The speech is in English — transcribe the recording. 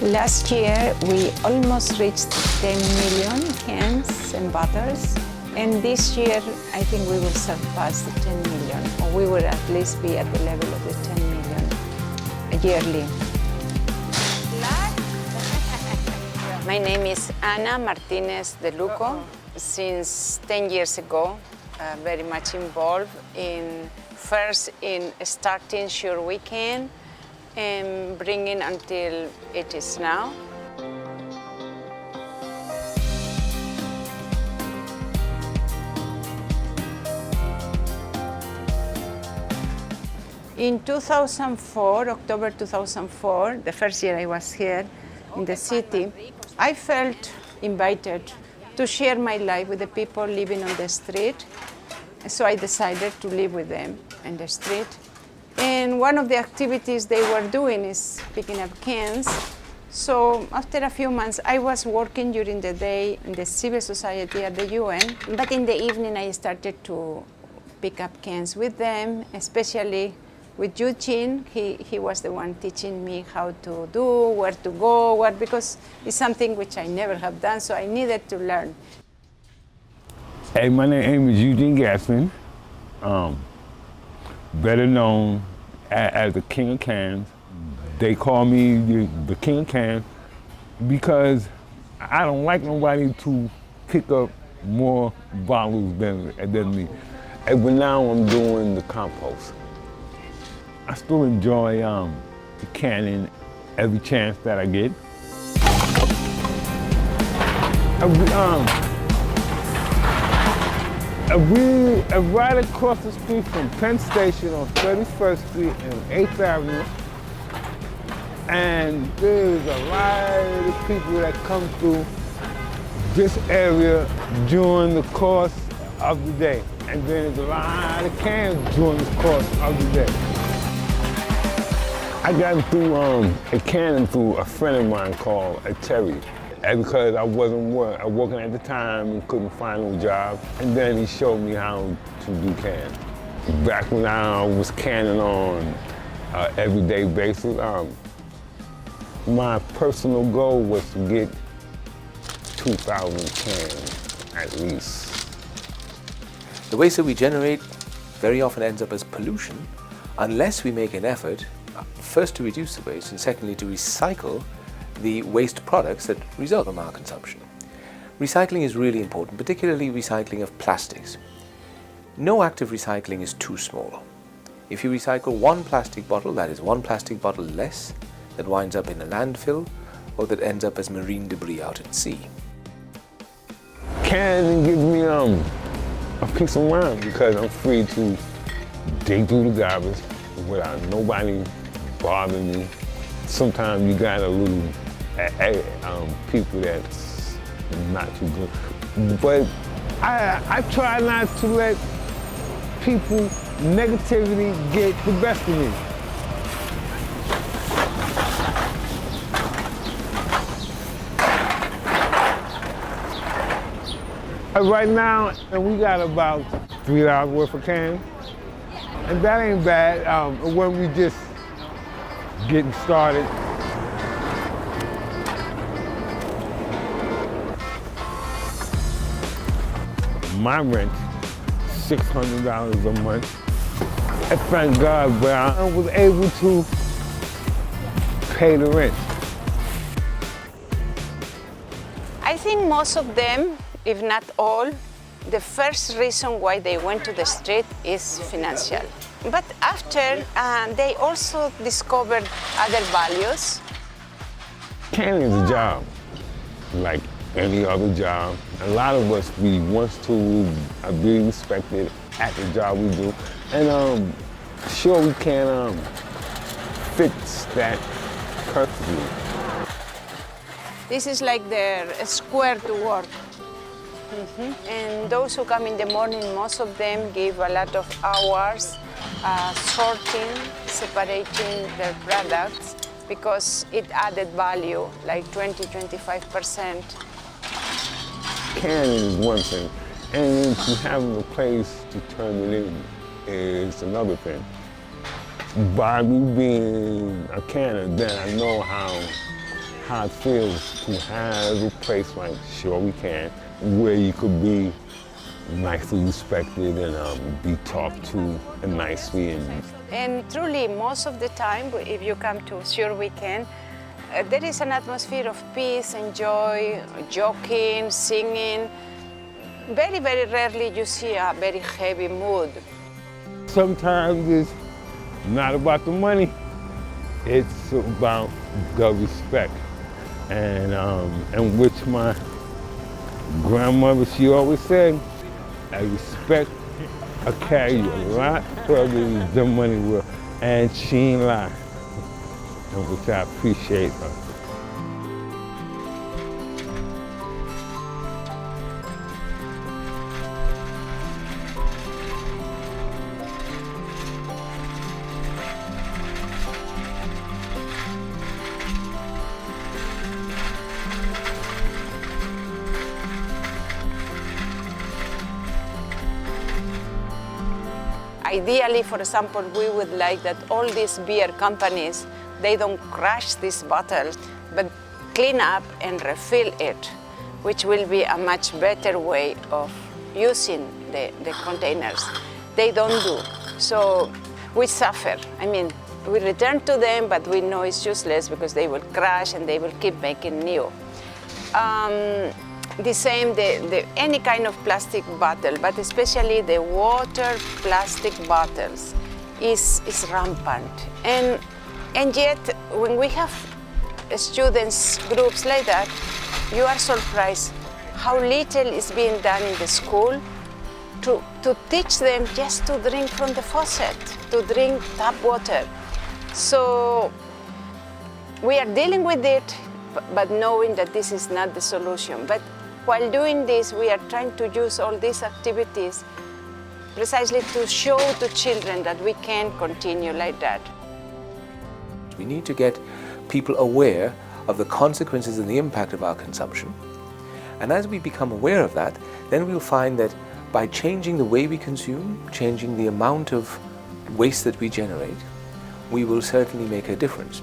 Last year, we almost reached 10 million cans and bottles. And this year, I think we will surpass the 10 million, or we will at least be at the level of the 10 million yearly. My name is Ana Martinez de Luco. Since 10 years ago, very much involved in starting Sure We Can and bringing until it is now. In 2004, October 2004, the first year I was here in the city, I felt invited to share my life with the people living on the street. So I decided to live with them in the street. And one of the activities they were doing is picking up cans. So after a few months, I was working during the day in the civil society at the UN, but in the evening I started to pick up cans with them, especially with Eugene. He was the one teaching me how to do, where to go, because it's something which I never have done, so I needed to learn. Hey, my name is Eugene Gassman, better known as the King of Cans. They call me the King of Cans because I don't like nobody to pick up more bottles than me. And now I'm doing the compost. I still enjoy canning every chance that I get. Right across the street from Penn Station on 31st Street and 8th Avenue. And there's a lot of people that come through this area during the course of the day. And then there's a lot of cans during the course of the day. I got through a canning through a friend of mine called Terry. And because I wasn't working at the time and couldn't find no job. And then he showed me how to do can. Back when I was canning on an everyday basis, my personal goal was to get 2,000 cans at least. The waste that we generate very often ends up as pollution unless we make an effort first to reduce the waste and secondly to recycle the waste products that result from our consumption. Recycling is really important, particularly recycling of plastics. No active recycling is too small. If you recycle one plastic bottle, that is one plastic bottle less that winds up in a landfill or that ends up as marine debris out at sea. Canning gives me a peace of mind because I'm free to dig through the garbage without nobody bothering me. Sometimes you got a little people that's not too good. But I try not to let people negativity get the best of me. Right now, we got about $3 worth of cans. And that ain't bad when we just getting started. My rent, $600 a month. I thank God, but I was able to pay the rent. I think most of them, if not all, the first reason why they went to the street is financial. But after, they also discovered other values. Canning is a job, like any other job. A lot of us, we want to be respected at the job we do. And sure, we can fix that perfectly. This is like their square to work. And those who come in the morning, most of them give a lot of hours sorting, separating their products because it added value, like 20–25%. Canning is one thing, and to having a place to turn it in is another thing. By me being a canner, then I know how how it feels to have a place like Sure We Can, where you could be nicely respected and be talked to nicely. And truly, most of the time, if you come to Sure We Can, there is an atmosphere of peace and joy, joking, singing. Very, very rarely you see a very heavy mood. Sometimes it's not about the money, it's about the respect. And which my grandmother, she always said, a respect will carry you a lot further than money will. And she ain't lie, and which I appreciate her. Ideally, for example, we would like that all these beer companies, they don't crush these bottles, but clean up and refill it, which will be a much better way of using the containers. They don't do. So we suffer. I mean, we return to them, but we know it's useless because they will crash and they will keep making new. The same, any kind of plastic bottle, but especially the water plastic bottles is rampant. And yet, when we have students, groups like that, you are surprised how little is being done in the school to teach them just to drink from the faucet, to drink tap water. So we are dealing with it, but knowing that this is not the solution. But while doing this, we are trying to use all these activities precisely to show to children that we can continue like that. We need to get people aware of the consequences and the impact of our consumption. And as we become aware of that, then we'll find that by changing the way we consume, changing the amount of waste that we generate, we will certainly make a difference.